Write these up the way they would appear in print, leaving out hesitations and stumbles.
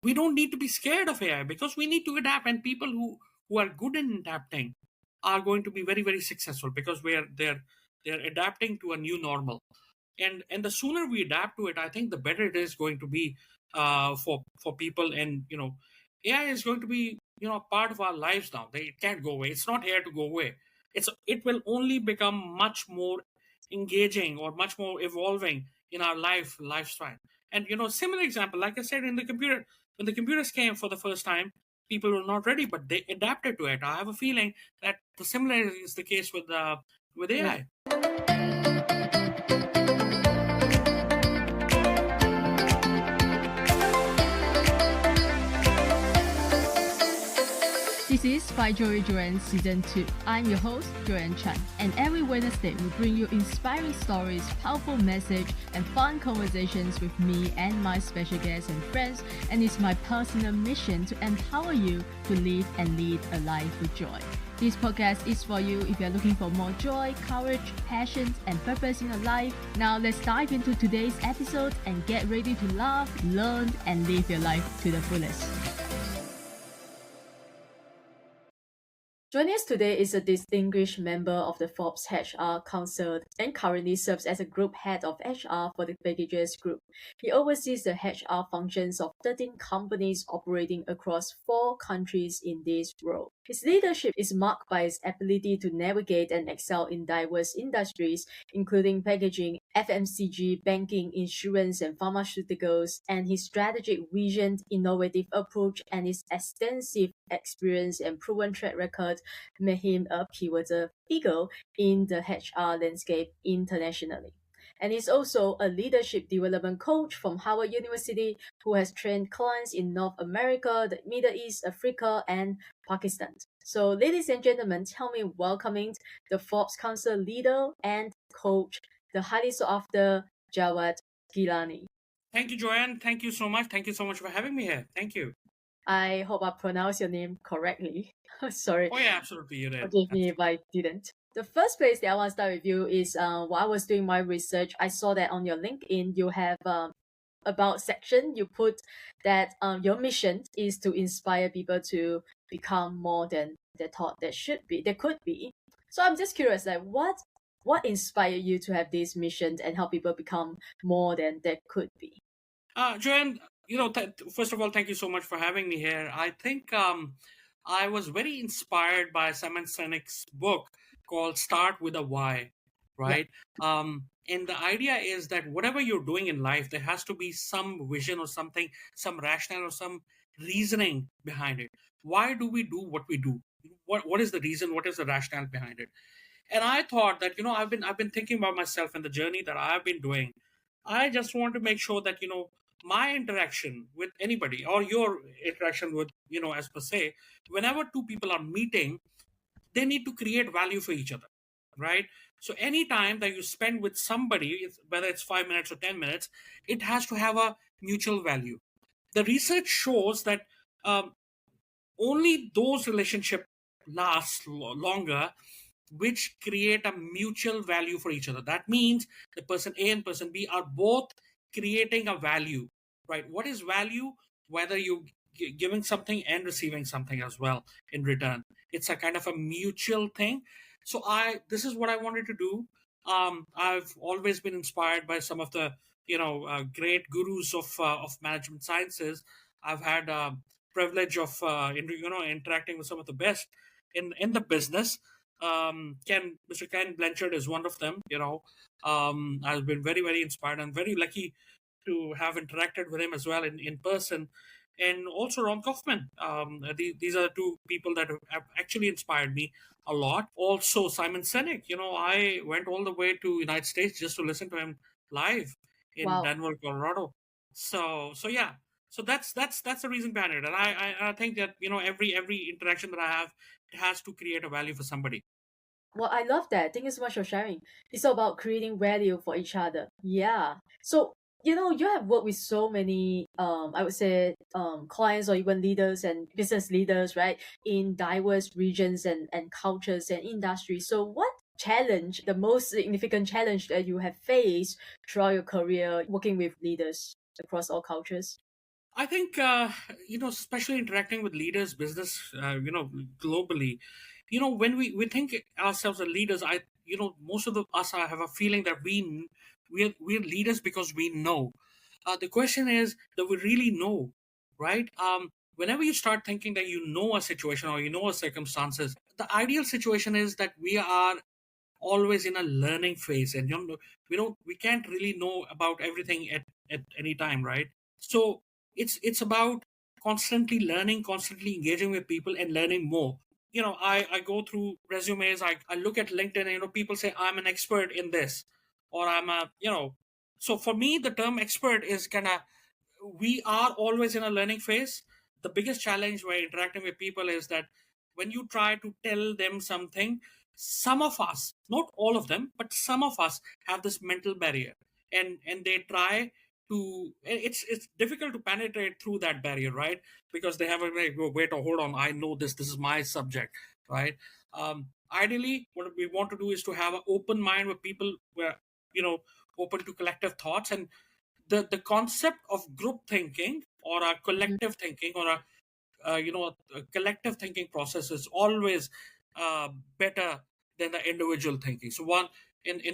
we don't need to be scared of AI because we need to adapt. And people who are good in adapting are going to be very, very successful because they're adapting to a new normal. And the sooner we adapt to it, I think the better it is going to be for people. And AI is going to be a part of our lives now. It can't go away. It's not here to go away. It will only become much more engaging or much more evolving in our lifespan. And similar example, like I said, in the computer, when the computers came for the first time, people were not ready, but they adapted to it. I have a feeling that the similar is the case with Yeah. AI. This is By Joyan Season 2. I'm your host, Joyan Chan, and every Wednesday we bring you inspiring stories, powerful message, and fun conversations with me and my special guests and friends, and it's my personal mission to empower you to live and lead a life with joy. This podcast is for you if you're looking for more joy, courage, passion, and purpose in your life. Now let's dive into today's episode and get ready to laugh, learn, and live your life to the fullest. Joining us today is a distinguished member of the Forbes HR Council and currently serves as a group head of HR for the Packages Group. He oversees the HR functions of 13 companies operating across 4 countries in this role. His leadership is marked by his ability to navigate and excel in diverse industries, including packaging, FMCG, banking, insurance, and pharmaceuticals, and his strategic vision, innovative approach, and his extensive experience and proven track record made him a pivotal figure in the HR landscape internationally. And he's also a leadership development coach from Harvard University who has trained clients in North America, the Middle East, Africa, and Pakistan. So, ladies and gentlemen, tell me welcoming the Forbes Council leader and coach, the highly sought after Jawad Gilani. Thank you, Joanne. Thank you so much. Thank you so much for having me here. Thank you. I hope I pronounced your name correctly. Sorry, Oh yeah, absolutely, you did. forgive me if Absolutely. I didn't. The first place that I want to start with you is while I was doing my research, I saw that on your LinkedIn you have about section you put that your mission is to inspire people to become more than they thought they could be. So I'm just curious, like what inspired you to have this mission and help people become more than they could be? Joanne, first of all, thank you so much for having me here. I think I was very inspired by Simon Sinek's book called "Start with a Why," Yeah. right? And the idea is that whatever you're doing in life, there has to be some vision or something, some rationale or some reasoning behind it. Why do we do what we do? What is the reason? What is the rationale behind it? And I thought that I've been thinking about myself and the journey that I've been doing. I just want to make sure that my interaction with anybody or your interaction with as per se, whenever two people are meeting, they need to create value for each other, right? So any time that you spend with somebody, whether it's 5 minutes or 10 minutes, it has to have a mutual value. The research shows that um, only those relationships last longer which create a mutual value for each other. That means the person A and person B are both creating a value, right? What is value? Whether you giving something and receiving something as well in return. It's a kind of a mutual thing. So this is what I wanted to do. I've always been inspired by some of the great gurus of management sciences. I've had privilege of interacting with some of the best in the business. Ken Blanchard is one of them. I've been very, very inspired and very lucky to have interacted with him as well in person. And also Ron Kaufman. These are the two people that have actually inspired me a lot. Also Simon Sinek. I went all the way to United States just to listen to him live in Wow. Denver, Colorado. So yeah. So that's the reason behind it. And I think that every interaction that I have, it has to create a value for somebody. Well, I love that. Thank you so much for sharing. It's all about creating value for each other. Yeah. So, you have worked with so many, I would say, clients or even leaders and business leaders, right, in diverse regions and cultures and industries. So, what challenge, the most significant challenge that you have faced throughout your career working with leaders across all cultures? I think especially interacting with leaders, business, globally, when we think ourselves as leaders, most of us have a feeling that we're leaders because we know. The question is, that we really know, right? Whenever you start thinking that you know a situation or you know a circumstances, the ideal situation is that we are always in a learning phase, and we can't really know about everything at any time, right? So it's about constantly learning, constantly engaging with people and learning more. I go through resumes, I look at LinkedIn, and people say I'm an expert in this, or I'm a so for me the term expert is kind of, we are always in a learning phase. The biggest challenge when interacting with people is that when you try to tell them something, some of us, not all of them, but some of us have this mental barrier, and they try to, it's difficult to penetrate through that barrier, right? Because they have a like, "Oh, wait, hold on, I know this is my subject," right? Ideally what we want to do is to have an open mind with people, where you know open to collective thoughts, and the concept of group thinking or a Mhm. collective thinking, or a collective thinking process is always uh, better than the individual thinking. So one, in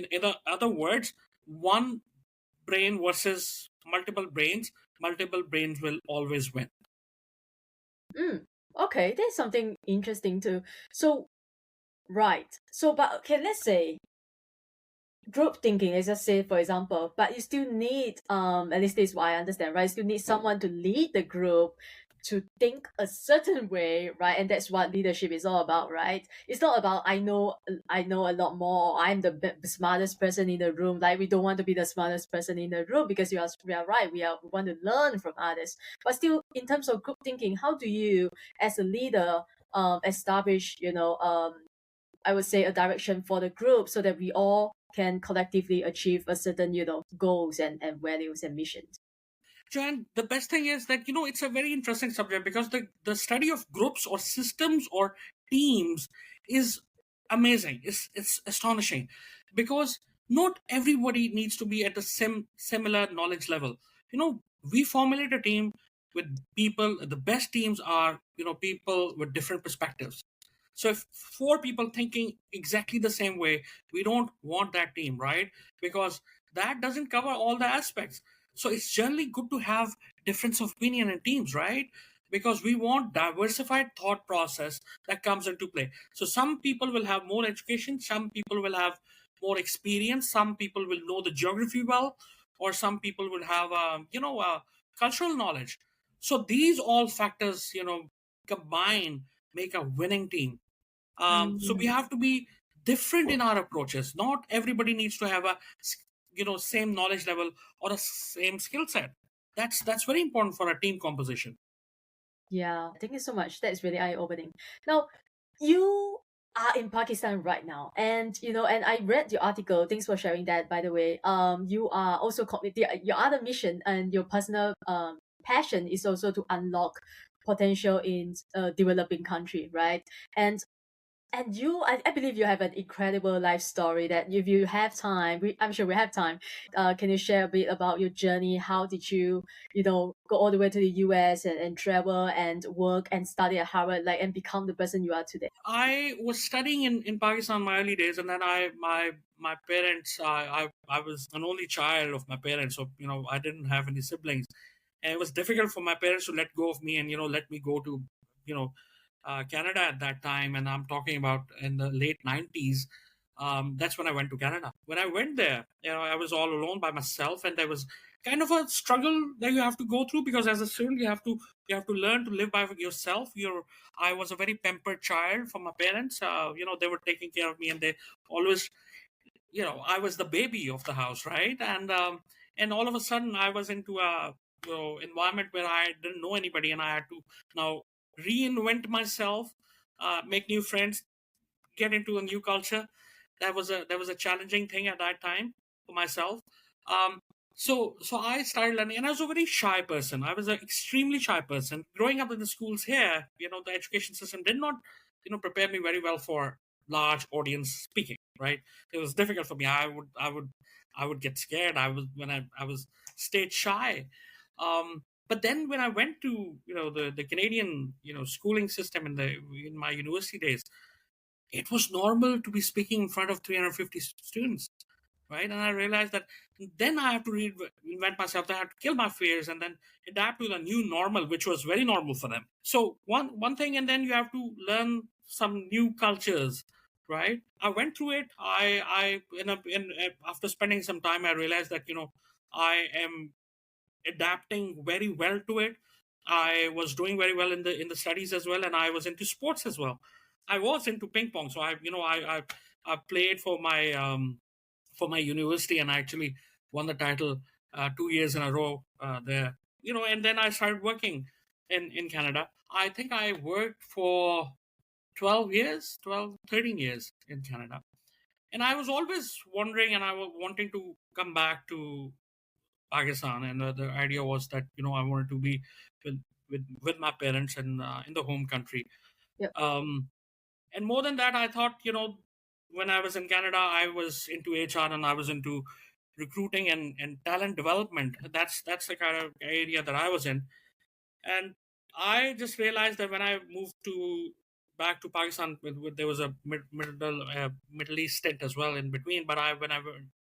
other words, one brain versus multiple brains will always win. Mm. Okay, that's something interesting too. So, right. So, but okay, let's say group thinking, let's just say for example, but you still need at least this is what I understand, right? You still need someone to lead the group to think a certain way, right? And that's what leadership is all about, right? It's not about I know a lot more, or I'm the smartest person in the room. Like, we don't want to be the smartest person in the room, because we are right, we want to learn from others. But still, in terms of group thinking, how do you as a leader establish, I would say, a direction for the group, so that we all can collectively achieve a certain, goals and values and missions. Joanne, the best thing is that it's a very interesting subject, because the study of groups or systems or teams is amazing. It's astonishing, because not everybody needs to be at the similar knowledge level. We formulate a team with people. The best teams are people with different perspectives. So if four people thinking exactly the same way, we don't want that team, right? Because that doesn't cover all the aspects. So it's generally good to have difference of opinion in teams, right? Because we want diversified thought process that comes into play. So some people will have more education, some people will have more experience, some people will know the geography well, or some people will have cultural knowledge. So these all factors, combine, make a winning team. So we Mm, have to be different in our approaches. Not everybody needs to have a same knowledge level or a same skill set. That's very important for a team composition. yeah, thank you so much. That's really eye-opening. Now, you are in Pakistan right now, and and I read your article. Thanks for sharing that, by the way. You are also your other mission and your personal passion is also to unlock potential in developing country, right? And I believe you have an incredible life story that if you have time, I'm sure we have time. Can you share a bit about your journey? How did you, go all the way to the US and travel and work and study at Harvard, like, and become the person you are today? I was studying in Pakistan my early days, and then my parents, I was an only child of my parents, so I didn't have any siblings, and it was difficult for my parents to let go of me and let me go to you know Canada at that time. And I'm talking about in the late '90s. That's when I went to Canada. When I went there, I was all alone by myself, and there was kind of a struggle that you have to go through, because as a student you have to learn to live by yourself. I was a very pampered child from my parents. They were taking care of me, and they always, I was the baby of the house, right? And all of a sudden, I was into a environment where I didn't know anybody, and I had to now reinvent myself, make new friends, get into a new culture. That was a challenging thing at that time for myself. Um, so I started learning, and I was a very shy person. I was an extremely shy person. Growing up in the schools here, the education system did not, prepare me very well for large audience speaking. Right, it was difficult for me. I would get scared. I was when I was stage shy. But then when I went to the Canadian schooling system in my university days, it was normal to be speaking in front of 350 students, right? And I realized that then I have to reinvent myself. I have to kill my fears and then adapt to the new normal, which was very normal for them. So one thing, and then you have to learn some new cultures, right? I went through it. After spending some time, I realized that I am adapting very well to it. I was doing very well in the studies as well, and I was into sports as well. I was into ping pong, so I played for my university, and I actually won the title 2 years in a row there. And then I started working in Canada. I think I worked for 12 years, 13 years in Canada. And I was always wondering, and I was wanting to come back to Pakistan, and the idea was that I wanted to be with with my parents and in the home country. Yep. Um, and more than that, I thought when I was in Canada, I was into HR and I was into recruiting and talent development. That's the kind of area that I was in, and I just realized that when I moved to back to Pakistan, there was a Middle East stint as well in between. But when I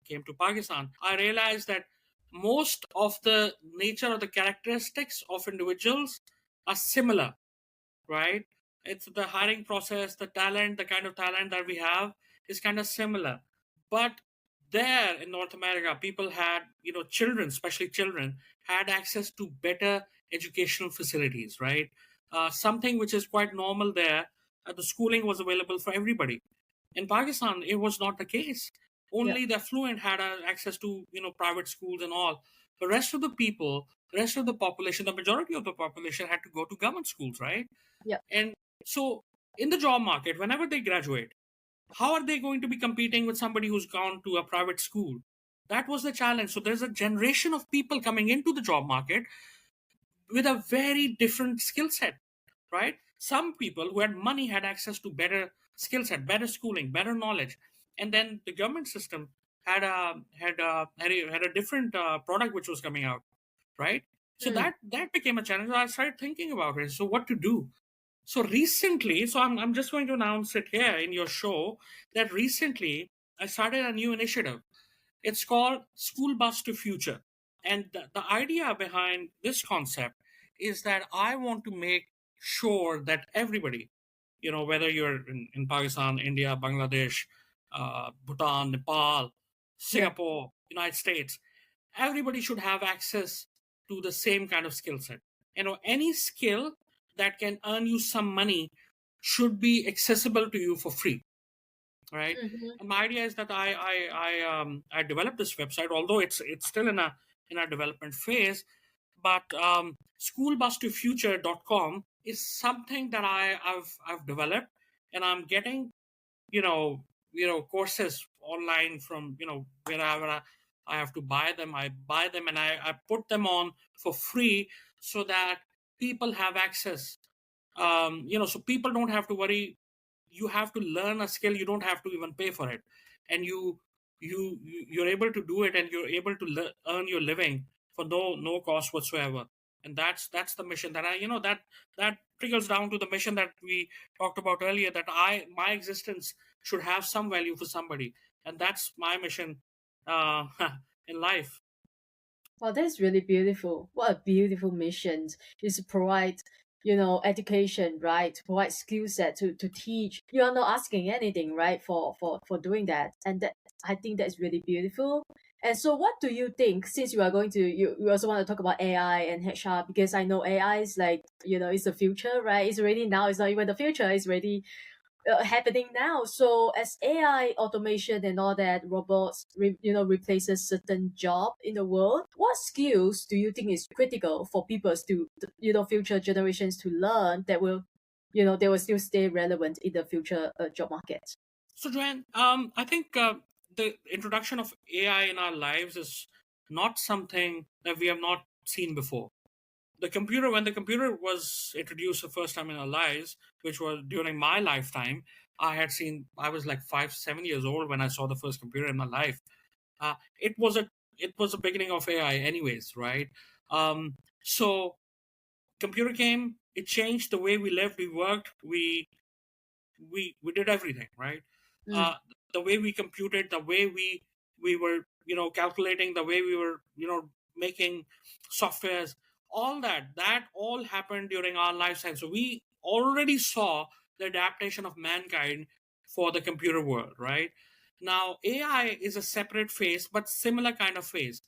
came to Pakistan, I realized that most of the nature of the characteristics of individuals are similar, right? It's the hiring process, the talent, the kind of talent that we have is kind of similar. But there in North America, people had, children, especially children, had access to better educational facilities, right? Something which is quite normal there. The schooling was available for everybody. In Pakistan, it was not the case. Yep. Only the affluent had access to, private schools and all. The rest of the people, the rest of the population, the majority of the population had to go to government schools, right? Yep. And so in the job market, whenever they graduate, how are they going to be competing with somebody who's gone to a private school? That was the challenge. So there's a generation of people coming into the job market with a very different skill set, right? Some people who had money had access to better skill set, better schooling, better knowledge, and then the government system had a different product which was coming out, right? So Mm. that became a challenge. I started thinking about it. So what to do? So recently, I'm just going to announce it here in your show that recently I started a new initiative. It's called School Bus to Future. And the idea behind this concept is that I want to make sure that everybody, whether you're in Pakistan, India, Bangladesh, Bhutan, Nepal, Yeah. Singapore, United States, everybody should have access to the same kind of skill set. Any skill that can earn you some money should be accessible to you for free, right? Mm-hmm. And my idea is that I developed this website, although it's still in a development phase. But schoolbustofuture.com is something that I've developed, and I'm getting you know courses online from wherever I have to buy them. I buy them and I put them on for free so that people have access. So people don't have to worry. You have to learn a skill, you don't have to even pay for it, and you're able to do it, and you're able to earn your living for no cost whatsoever. And that's the mission that that trickles down to the mission that we talked about earlier, that my existence should have some value for somebody, and that's my mission uh in life. Wow, that's really beautiful. What a beautiful mission is to provide, education, right? To provide skill set to teach. You are not asking anything, right? For doing that. And that I think that's really beautiful. And so what do you think, since you are going to you also want to talk about AI and HR, because I know AI is like, it's the future, right? It's already now, it's not even the future, it's already happening now. So as AI automation and all that robots replaces certain job in the world, what skills do you think is critical for people to future generations to learn that will they will still stay relevant in the future job market? So Joanne, I think the introduction of AI in our lives is not something that we have not seen before. When the computer was introduced the first time in our lives, which was during my lifetime, I was like 5 7 years old when I saw the first computer in my life. uh, it was a it was a beginning of AI anyways, right? So computer came, it changed the way we lived, we worked, we did everything, right? Mm, uh, the way we computed, the way we were, calculating, the way we were, making softwares, all that all happened during our lifetime. So we already saw the adaptation of mankind for the computer world, right? Now AI is a separate phase but similar kind of phase.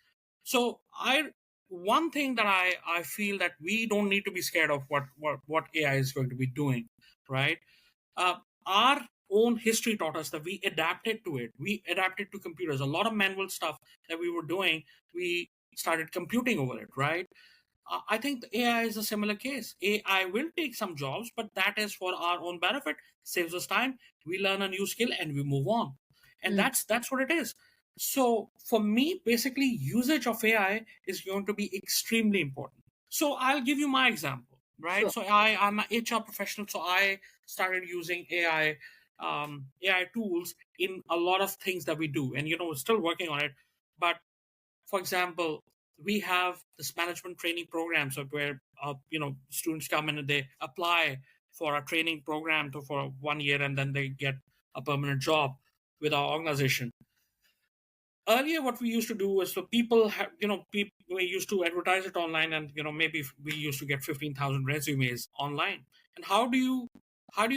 So I one thing that I feel that we don't need to be scared of what AI is going to be doing, right? uh, our own history taught us that we adapted to it. We adapted to computers. A lot of manual stuff that we were doing, we started computing over it, right? I think the AI is a similar case. AI will take some jobs, but that is for our own benefit, saves us time. We learn a new skill and we move on, and mm, that's what it is. So for me, basically, usage of AI is going to be extremely important. So I'll give you my example, right? sure. So I'm an HR professional, so I started using AI tools in a lot of things that we do, and we're still working on it. But for example, we have this management training program, so where students come in and they apply for a training program for 1 year, and then they get a permanent job with our organization. Earlier, what we used to do is, so people have, people, we used to advertise it online, and maybe we used to get 15,000 resumes online. And how do you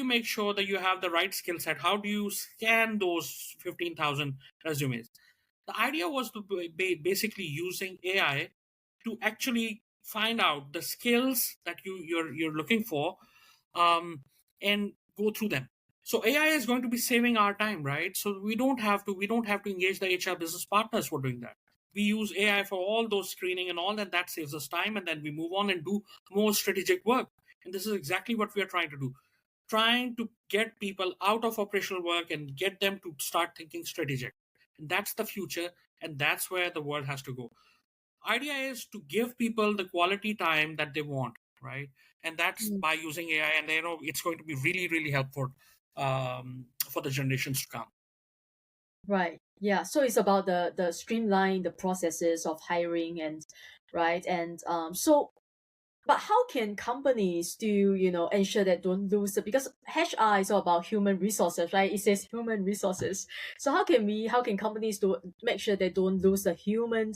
make sure that you have the right skill set? How do you scan those 15,000 resumes? The idea was to be basically using AI to actually find out the skills that you're looking for, um, and go through them. So AI is going to be saving our time, right? So we don't have to engage the HR business partners for doing that. We use AI for all those screening and all that. That saves us time, and then we move on and do more strategic work. And this is exactly what we are trying to do, trying to get people out of operational work and get them to start thinking strategic. And that's the future, and that's where the world has to go. Idea is to give people the quality time that they want, right? And that's Mm, by using AI, and it's going to be really, really helpful, for the generations to come. right. Yeah. So it's about the streamline the processes of hiring and right and so but how can companies still, ensure that don't lose it? Because HR is all about human resources, right? It says human resources. So how can companies do make sure they don't lose the human,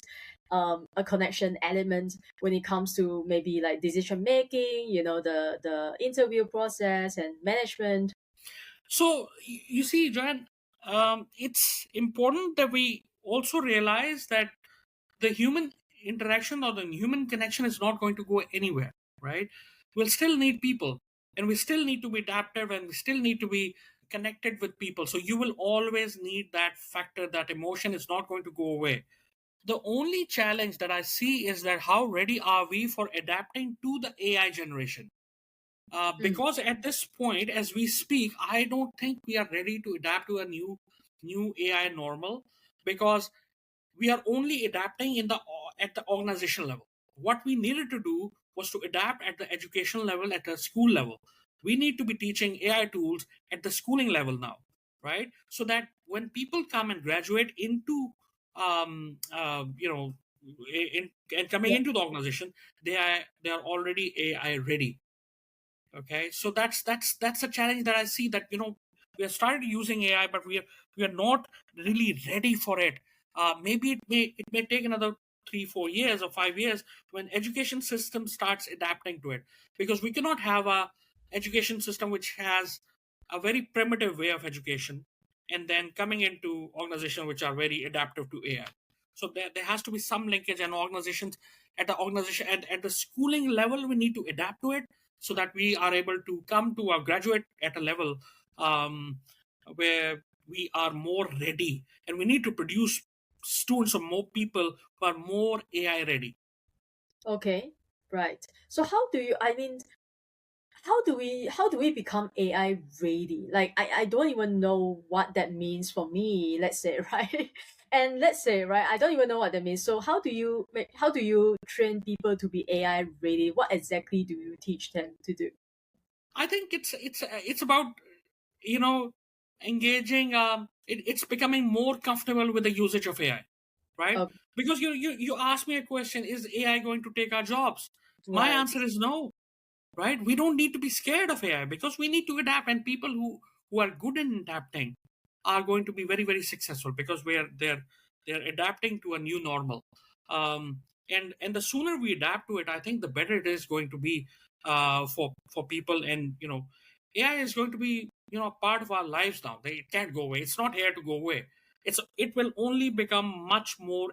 a connection element when it comes to maybe like decision making, the interview process and management. So you see, Joanne, it's important that we also realize that the human interaction or the human connection is not going to go anywhere, right? We'll still need people, and we still need to be adaptive, and we still need to be connected with people. So you will always need that factor, that emotion is not going to go away. The only challenge that I see is that how ready are we for adapting to the AI generation? Mm, Because at this point, as we speak, I don't think we are ready to adapt to a new AI normal, because we are only adapting at the organization level. What we needed to do was to adapt at the educational level, at the school level. We need to be teaching AI tools at the schooling level now, right? So that when people come and graduate into, and coming yeah. into the organization, they are already AI ready. Okay, so that's a challenge that I see, that we have started using AI, but we are not really ready for it. Maybe it may take another 3 4 years or 5 years when education system starts adapting to it, because we cannot have a education system which has a very primitive way of education, and then coming into organizations which are very adaptive to AI. So there has to be some linkage, and organizations at the organization at the schooling level, we need to adapt to it, so that we are able to come to a graduate at a level, um, where we are more ready, and we need to produce students or more people who are more AI ready. Okay. Right. So how do we become AI ready? Like I don't even know what that means for me, let's say, right? And let's say, right, I don't even know what that means. So how do you train people to be AI ready? What exactly do you teach them to do? I think it's about, you know engaging. It's becoming more comfortable with the usage of AI, right? Okay. Because you asked me a question: is AI going to take our jobs? My Right. answer is no, right? We don't need to be scared of AI because we need to adapt, and people who are good in adapting are going to be very very successful because they're adapting to a new normal. And the sooner we adapt to it, I think the better it is going to be for people. And AI is going to be a part of our lives now. It can't go away. It's not here to go away. It will only become much more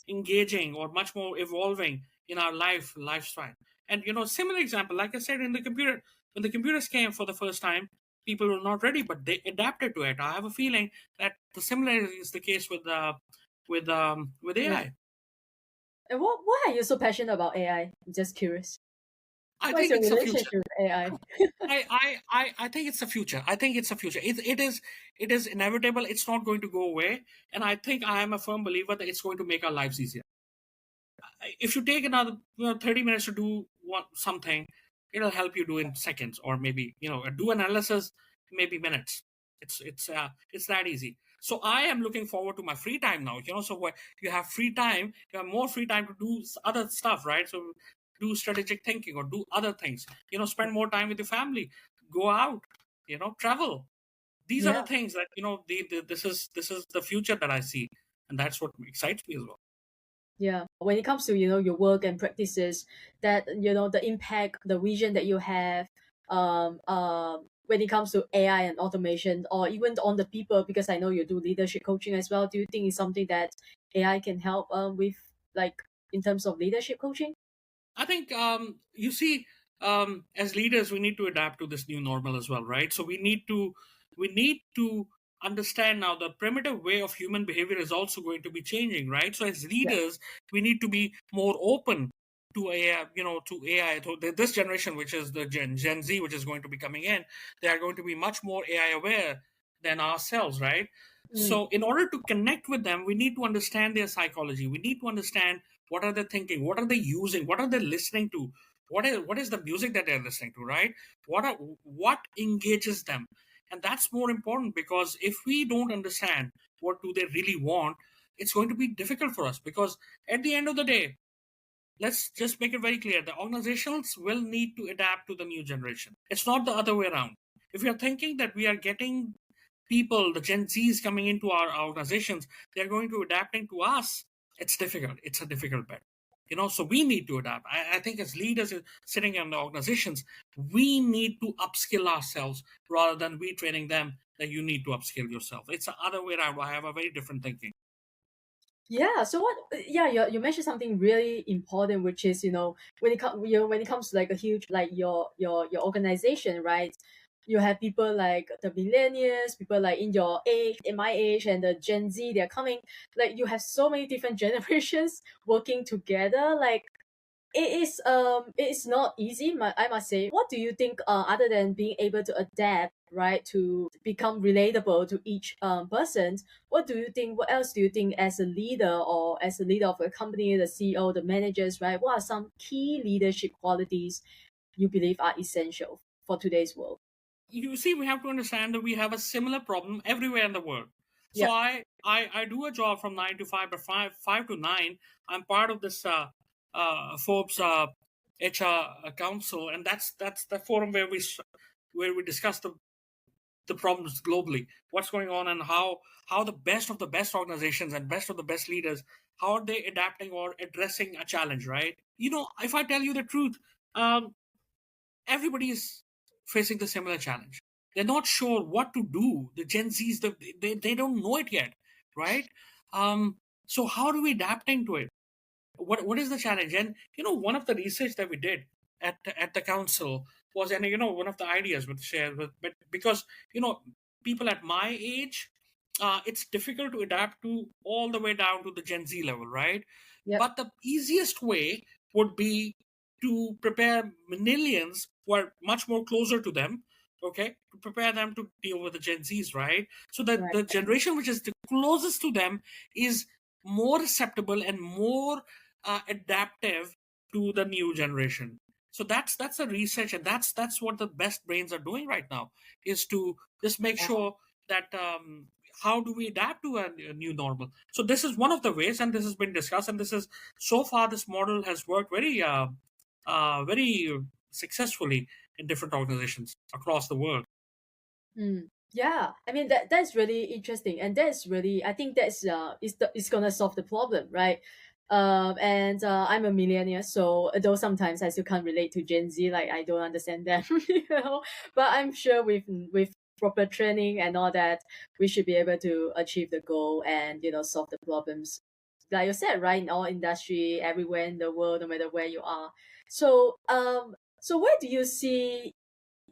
engaging or much more evolving in our lifespan. And similar example, like I said, in the computer, when the computers came for the first time, people were not ready, but they adapted to it. I have a feeling that the similar is the case with Yeah. AI. And why are you so passionate about AI? I'm just curious. I What is think your it's a future. relationship with AI? I think it's a future. I think it's a future. It is inevitable. It's not going to go away. And I think I am a firm believer that it's going to make our lives easier. If you take another 30 minutes to do something, it'll help you do in seconds, or maybe do analysis maybe minutes. It's that easy. So I am looking forward to my free time now. So what you have free time, you have more free time to do other stuff, right? So do strategic thinking or do other things. Spend more time with your family, go out, travel. These are the Yeah. things that this is the future that I see, and that's what excites me as well. Yeah. When it comes to, your work and practices, that, the impact, the vision that you have, when it comes to AI and automation, or even on the people, because I know you do leadership coaching as well. Do you think it's something that AI can help with, like, in terms of leadership coaching? I think you see, as leaders, we need to adapt to this new normal as well, right? So we need to understand now the primitive way of human behavior is also going to be changing, right? So as Yeah. leaders, we need to be more open to AI, to AI. So this generation, which is the Gen Z, which is going to be coming in, they are going to be much more AI aware than ourselves, right? Mm. So in order to connect with them, we need to understand their psychology. We need to understand what are they thinking, what are they using, what are they listening to, what is the music that they're listening to, right? What engages them. And that's more important, because if we don't understand what do they really want, it's going to be difficult for us, because at the end of the day, let's just make it very clear, the organizations will need to adapt to the new generation. It's not the other way around. If you're thinking that we are getting people, the Gen Zs coming into our organizations, they're going to adapting to us, it's difficult. It's a difficult bet. So we need to adapt. I think as leaders sitting in the organizations, we need to upskill ourselves rather than we training them that you need to upskill yourself. It's the other way around. I have a very different thinking. Yeah. So what? Yeah, you mentioned something really important, which is, when it comes to, like, a huge, like, your organization, right? You have people like the millennials, people like in your age, in my age, and the Gen Z. They're coming. Like, you have so many different generations working together. Like, it is not easy, I must say. What do you think, other than being able to adapt, right, to become relatable to each person? What do you think? What else do you think, as a leader, or as a leader of a company, the CEO, the managers, right? What are some key leadership qualities you believe are essential for today's world? You see, we have to understand that we have a similar problem everywhere in the world. So Yep. I do a job from 9 to 5, but five to nine, I'm part of this Forbes HR council, and that's the forum where we discuss the problems globally, what's going on, and how the best of the best organizations and best of the best leaders, how are they adapting or addressing a challenge, right? If I tell you the truth, um, everybody is facing the similar challenge. They're not sure what to do. The Gen Zs, they don't know it yet, right? So how do we adapting to it? What is the challenge? And one of the research that we did at the council was, and one of the ideas with share with, but because people at my age, it's difficult to adapt to all the way down to the Gen Z level, right? Yep. But the easiest way would be to prepare millennials who are much more closer to them, okay, to prepare them to deal with the Gen Zs, right? So that Right. the generation which is the closest to them is more acceptable and more adaptive to the new generation. So that's the research, and that's what the best brains are doing right now, is to just make Wow. sure that how do we adapt to a new normal. So this is one of the ways, and this has been discussed, and this is so far this model has worked very very successfully in different organizations across the world. Mm. Yeah, I mean that's really interesting, and that's really I think that's is gonna solve the problem, right? And I'm a millennial, so though sometimes I still can't relate to Gen Z, like I don't understand them, But I'm sure with proper training and all that, we should be able to achieve the goal and solve the problems, like you said, right? In all industry, everywhere in the world, no matter where you are. So where do you see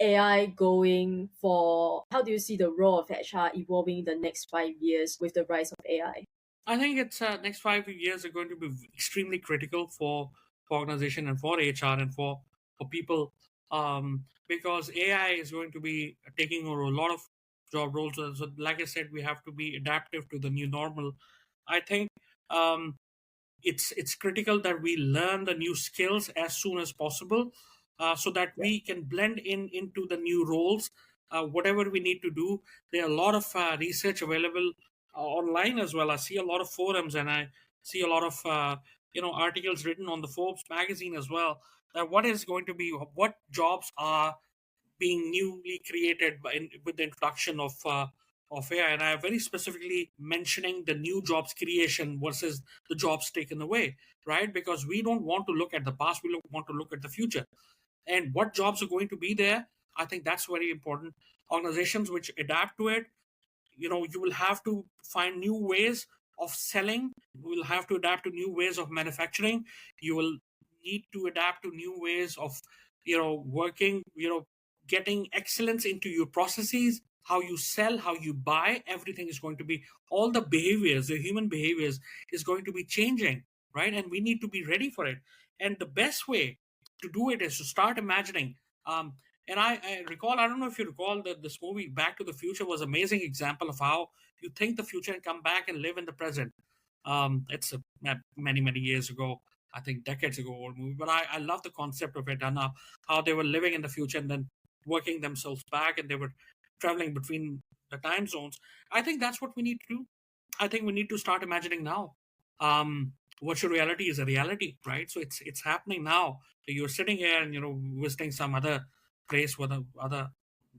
AI going for how do you see the role of HR evolving in the next 5 years with the rise of AI? I think it's next 5 years are going to be extremely critical for organization and for HR and for people, because AI is going to be taking over a lot of job roles. So, like I said, we have to be adaptive to the new normal. I think um, it's critical that we learn the new skills as soon as possible, so that Yeah. we can blend in into the new roles, whatever we need to do. There are a lot of research available online as well. I see a lot of forums, and I see a lot of articles written on the Forbes magazine as well, that what is going to be, what jobs are being newly created with the introduction of AI. And I am very specifically mentioning the new jobs creation versus the jobs taken away, right? Because we don't want to look at the past, we want to look at the future. And what jobs are going to be there, I think that's very important. Organizations which adapt to it, you will have to find new ways of selling, you will have to adapt to new ways of manufacturing, you will need to adapt to new ways of working, getting excellence into your processes, how you sell, how you buy. Everything is going to be, all the behaviors, the human behaviors is going to be changing, right? And we need to be ready for it. And the best way to do it is to start imagining. And I recall, I don't know if you recall, that this movie Back to the Future was an amazing example of how you think the future and come back and live in the present. It's many, many years ago, I think decades ago, old movie, but I love the concept of it, and how they were living in the future and then working themselves back, and they were traveling between the time zones. I think that's what we need to do. I think we need to start imagining now. Virtual reality is a reality, right? So it's happening now. You're sitting here and visiting some other place with a other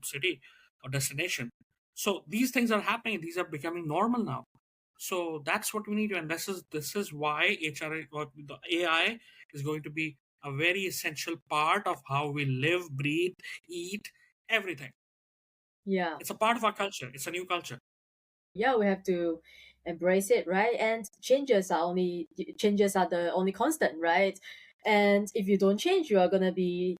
city or destination. So these things are happening. These are becoming normal now. So that's what we need to, and this is why HR or the AI is going to be a very essential part of how we live, breathe, eat, everything. Yeah. It's a part of our culture. It's a new culture. Yeah, we have to embrace it, right? And changes are the only constant, right? And if you don't change, you are gonna be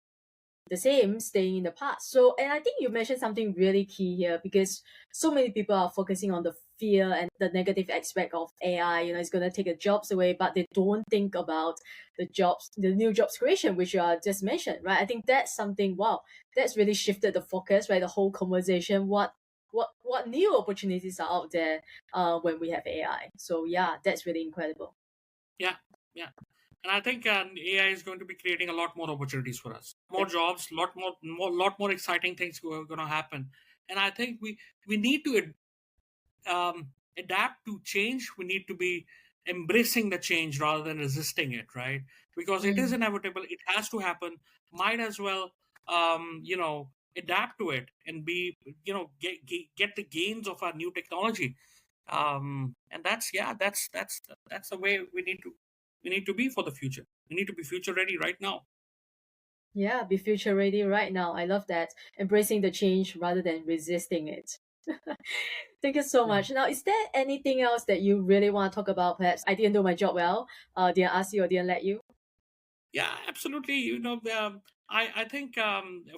the same, staying in the past. So, and I think you mentioned something really key here, because so many people are focusing on the fear and the negative aspect of AI. It's going to take the jobs away, but they don't think about the new jobs creation, which you are just mentioned, right? I think that's something, wow, that's really shifted the focus, right? The whole conversation, what new opportunities are out there when we have AI. So yeah, that's really incredible. Yeah, yeah. And I think AI is going to be creating a lot more opportunities for us, more Yep. jobs, lot more exciting things are going to happen. And I think we need to adapt to change. We need to be embracing the change rather than resisting it, right? Because it is Mm. inevitable. It has to happen. Might as well, adapt to it and be, get the gains of our new technology. And that's, yeah, that's the way we need to be for the future. We need to be future ready right now. Yeah, be future ready right now. I love that. Embracing the change rather than resisting it. Thank you so Yeah. much. Now, is there anything else that you really want to talk about? Perhaps I didn't do my job well, didn't ask you or didn't let you. Yeah, absolutely. I think,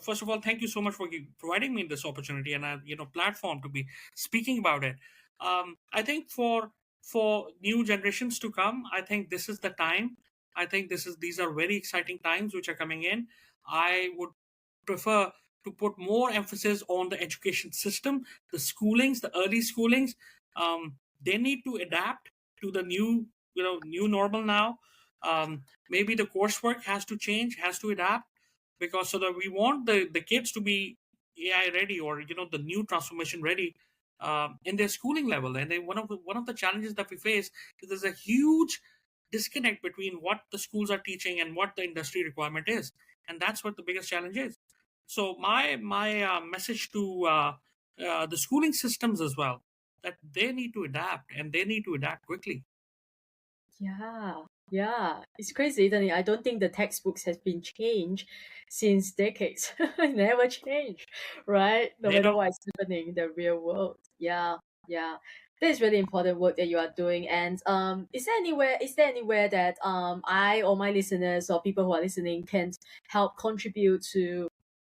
first of all, thank you so much for providing me this opportunity and a platform to be speaking about it. I think for new generations to come, I think this is the time. I think these are very exciting times which are coming in. I would prefer to put more emphasis on the education system, the schoolings, the early schoolings. They need to adapt to the new normal now. Maybe the coursework has to change, has to adapt, because so that we want the kids to be AI ready, or the new transformation ready in their schooling level. And then one of the challenges that we face is there's a huge disconnect between what the schools are teaching and what the industry requirement is, and that's what the biggest challenge is. So my message to the schooling systems as well, that they need to adapt, and they need to adapt quickly. Yeah, yeah, it's crazy, isn't it? I don't think the textbooks has been changed since decades. It never changed, right? No They matter don't. what is happening in the real world. Yeah, yeah. That is really important work that you are doing. And is there anywhere that I or my listeners or people who are listening can help contribute to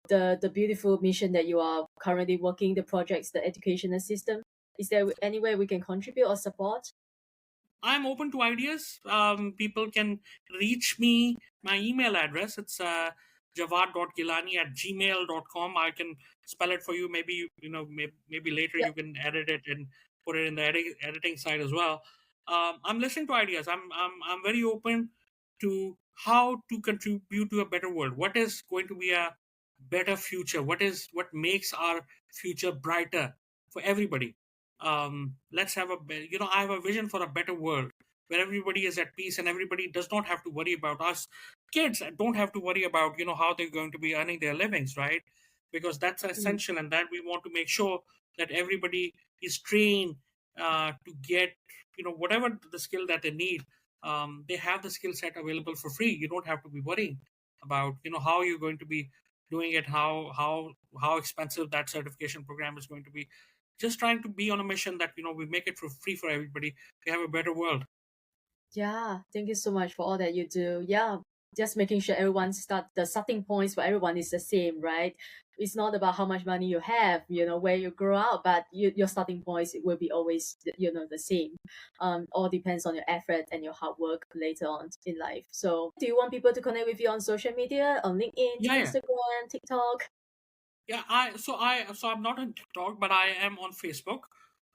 the beautiful mission that you are currently working, the projects, the educational system? Is there anywhere we can contribute or support? I'm open to ideas. People can reach me. My email address, it's jawad.gilani@gmail.com. I can spell it for you. Maybe maybe later Yeah. you can edit it and put it in the editing side as well. I'm listening to ideas. I'm very open to how to contribute to a better world. What is going to be a better future? What makes our future brighter for everybody? Let's have I have a vision for a better world where everybody is at peace and everybody does not have to worry about us. Kids don't have to worry about how they're going to be earning their livings, right? Because that's Mm. essential, and that we want to make sure that everybody is trained to get whatever the skill that they need. They have the skill set available for free. You don't have to be worrying about how you're going to be doing it, how expensive that certification program is going to be. Just trying to be on a mission that we make it for free for everybody to have a better world. Yeah, thank you so much for all that you do. Yeah, just making sure everyone the starting points for everyone is the same, right? It's not about how much money you have, where you grow up, but your starting points will be always, the same. All depends on your effort and your hard work later on in life. So, do you want people to connect with you on social media, on LinkedIn, Yeah, yeah, Instagram, TikTok? yeah. I'm not on TikTok, but I am on Facebook,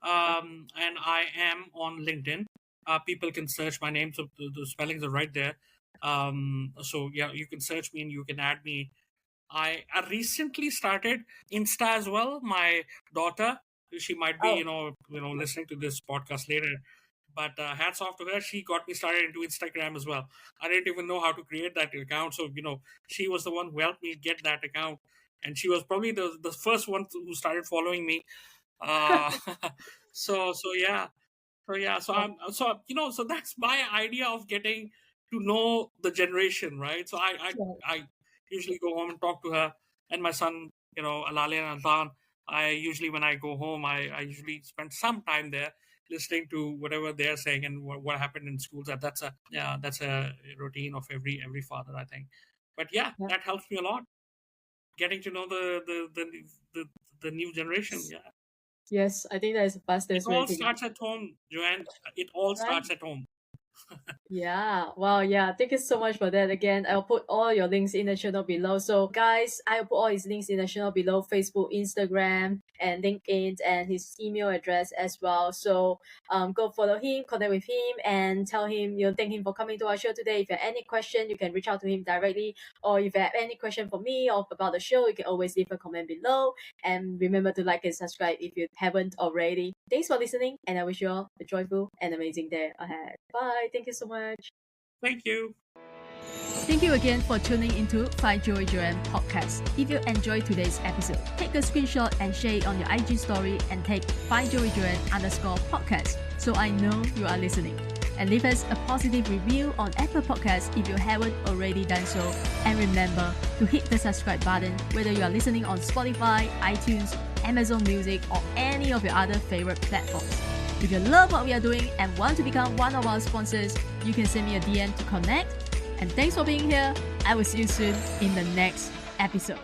and I am on LinkedIn. People can search my name, so the spellings are right there. So yeah, you can search me and you can add me. I recently started Insta as well. My daughter, she might be Oh, listening to this podcast later, but hats off to her. She got me started into Instagram as well. I didn't even know how to create that account, so she was the one who helped me get that account, and she was probably the first one who started following me. Uh, so yeah, so oh, so that's my idea of getting to know the generation, right? So yeah. I usually go home and talk to her and my son, Alale and Altan. I usually, when I go home, I usually spend some time there listening to whatever they're saying and what happened in schools. That's a routine of every father, I think. But yeah, Yeah. that helps me a lot, getting to know the, the new generation. Yeah, Yes, I think that is the it fastest way all to starts at home, Joanne. It all right. starts at home. Yeah, wow, yeah. Thank you so much for that. Again, I'll put all your links in the channel below. So, guys, I'll put all his links in the channel below: Facebook, Instagram, and LinkedIn, and his email address as well. So, go follow him, connect with him, and tell him, thank him for coming to our show today. If you have any question, you can reach out to him directly. Or if you have any question for me or about the show, you can always leave a comment below. And remember to like and subscribe if you haven't already. Thanks for listening, and I wish you all a joyful and amazing day ahead. Bye. Thank you so much. Thank you. Thank you again for tuning into Find Joy Joanne podcast. If you enjoyed today's episode, take a screenshot and share it on your IG story and take Find Joy Joanne _podcast so I know you are listening. And leave us a positive review on Apple Podcasts if you haven't already done so. And remember to hit the subscribe button whether you are listening on Spotify, iTunes, Amazon Music, or any of your other favorite platforms. If you love what we are doing and want to become one of our sponsors, you can send me a DM to connect. And thanks for being here. I will see you soon in the next episode.